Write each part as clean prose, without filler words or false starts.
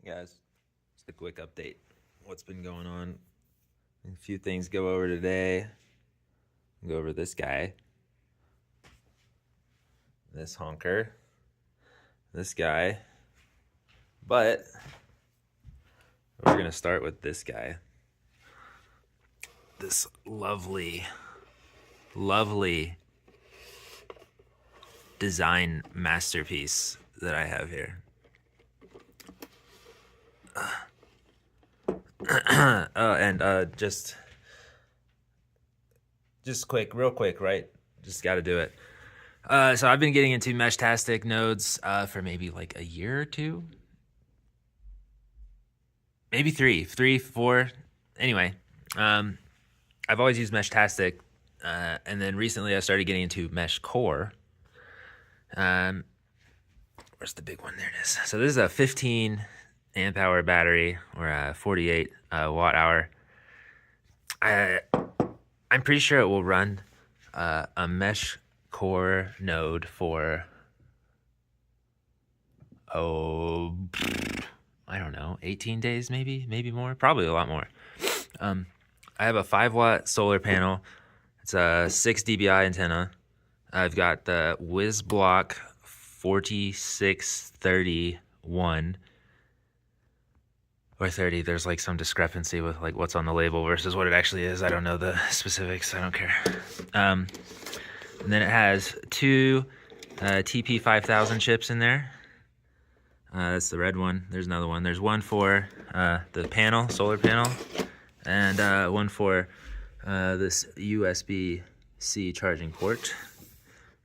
Guys, just a quick update. What's been going on? A few things go over today. Go over this guy, this honker, this guy, but we're gonna start with this guy. This lovely design masterpiece that I have here. Just real quick, right? Just got to do it. So I've been getting into Meshtastic nodes for maybe like a year or two, maybe three, 4. Anyway, I've always used Meshtastic, and then recently I started getting into Mesh Core. Where's the big one? There it is. So this is a 15 amp hour battery or a 48 watt hour. I'm pretty sure it will run a Mesh Core node for, I don't know, 18 days maybe more, probably a lot more. I have a 5 watt solar panel. It's a 6 dBi antenna. I've got the WizBlock 4631 or 30. There's like some discrepancy with like what's on the label versus what it actually is. I don't know the specifics. I don't care. And then it has 2 TP5000 chips in there. That's the red one. There's another one. There's one for the panel, solar panel, and one for this USB-C charging port.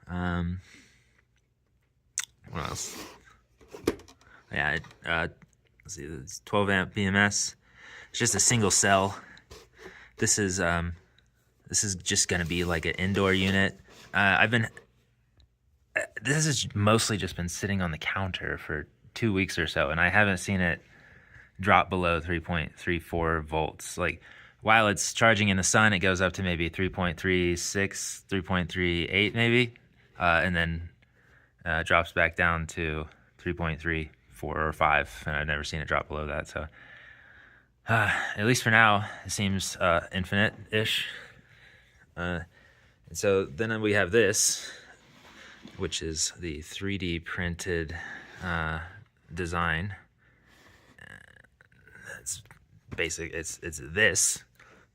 What else? Yeah, let's see, it's 12 amp BMS. It's just a single cell. This is just gonna be like an indoor unit. This has mostly just been sitting on the counter for 2 weeks or so, and I haven't seen it drop below 3.34 volts. Like, while it's charging in the sun, it goes up to maybe 3.36, 3.38 maybe, and then drops back down to 3.34 or 5, and I've never seen it drop below that. So at least for now, it seems infinite-ish. And so then we have this, which is the 3D printed design. It's basic. It's this,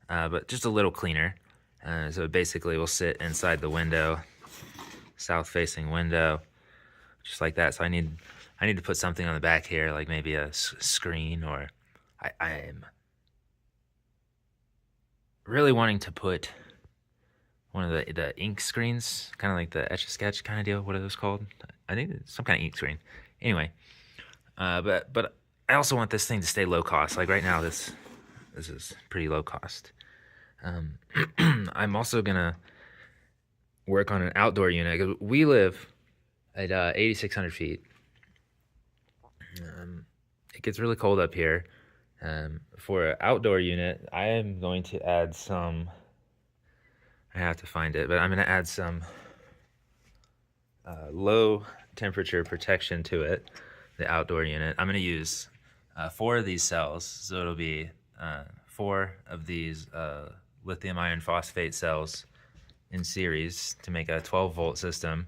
but just a little cleaner. So it basically will sit inside the window, south-facing window, just like that. So I need to put something on the back here, like maybe a screen, or I am really wanting to put one of the ink screens, kind of like the Etch-a-Sketch kind of deal. What are those called? I think it's some kind of ink screen. Anyway, but I also want this thing to stay low cost. Like right now, this is pretty low cost. I'm also gonna work on an outdoor unit, because we live at 8,600 feet. It gets really cold up here. For an outdoor unit, I am going to add some, I have to find it, but I'm going to add some low temperature protection to it, the outdoor unit. I'm going to use 4 of these cells, so it'll be 4 of these lithium iron phosphate cells in series to make a 12 volt system.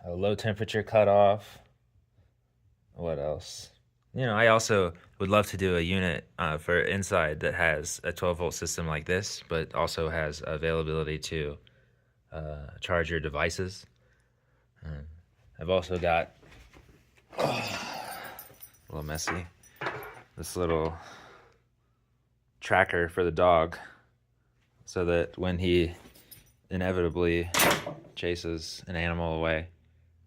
A low temperature cutoff. What else? I also would love to do a unit for inside that has a 12 volt system like this, but also has availability to charge your devices. I've also got, a little messy, this little tracker for the dog, so that when he inevitably chases an animal away,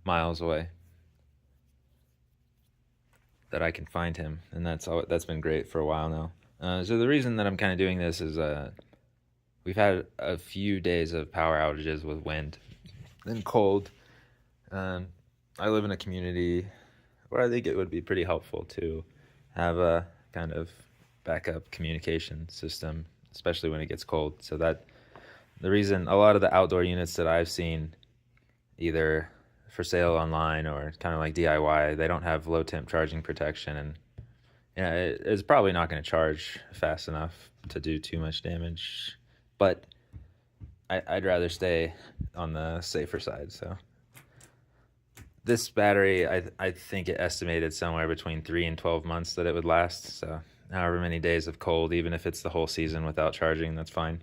miles away, that I can find him. And that's been great for a while now. So the reason that I'm kind of doing this is we've had a few days of power outages with wind and cold. I live in a community where I think it would be pretty helpful to have a kind of backup communication system, especially when it gets cold. So that the reason a lot of the outdoor units that I've seen either for sale online or kind of like DIY. They don't have low temp charging protection, and yeah, it's probably not going to charge fast enough to do too much damage. But I'd rather stay on the safer side. So this battery, I think it estimated somewhere between 3 and 12 months that it would last. So however many days of cold, even if it's the whole season without charging, that's fine,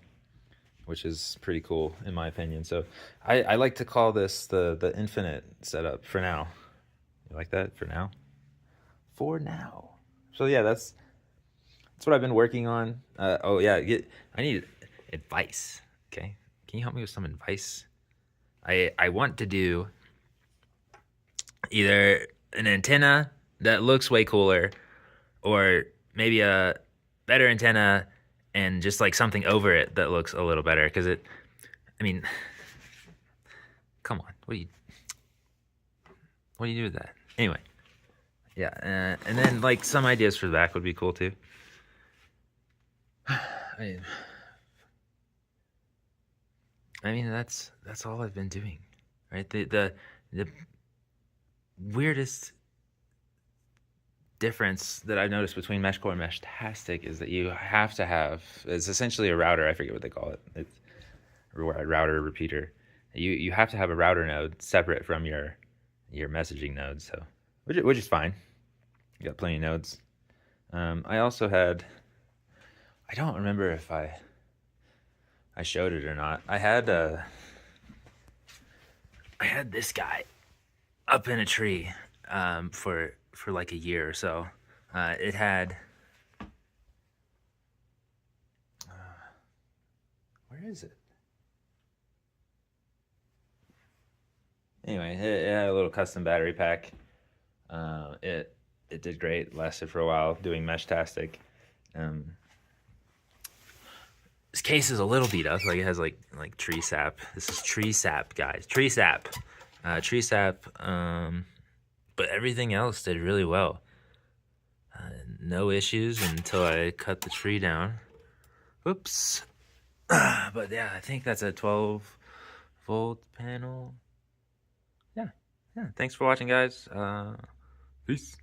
which is pretty cool in my opinion. So I like to call this the infinite setup for now. You like that? For now? For now. So yeah, that's what I've been working on. Oh yeah, I need advice. Okay, can you help me with some advice? I want to do either an antenna that looks way cooler, or maybe a better antenna and just like something over it that looks a little better. Because I mean, come on, what do you do with that? Anyway, yeah, and then like some ideas for the back would be cool too. I mean that's all I've been doing, right? The weirdest difference that I've noticed between Meshcore and Meshtastic is that you have to have, it's essentially a router. I forget what they call it. It's a router repeater. You have to have a router node separate from your messaging node. So which is fine. You got plenty of nodes. I also had, I don't remember if I showed it or not. I had this guy up in a tree for like a year or so. It had where is it? Anyway, it had a little custom battery pack. It did great. Lasted for a while doing Meshtastic. This case is a little beat up. Like it has like tree sap. This is tree sap, guys. Tree sap. Tree sap. But everything else did really well. No issues until I cut the tree down. Oops. But yeah, I think that's a 12-volt panel. Yeah. Thanks for watching, guys. Peace.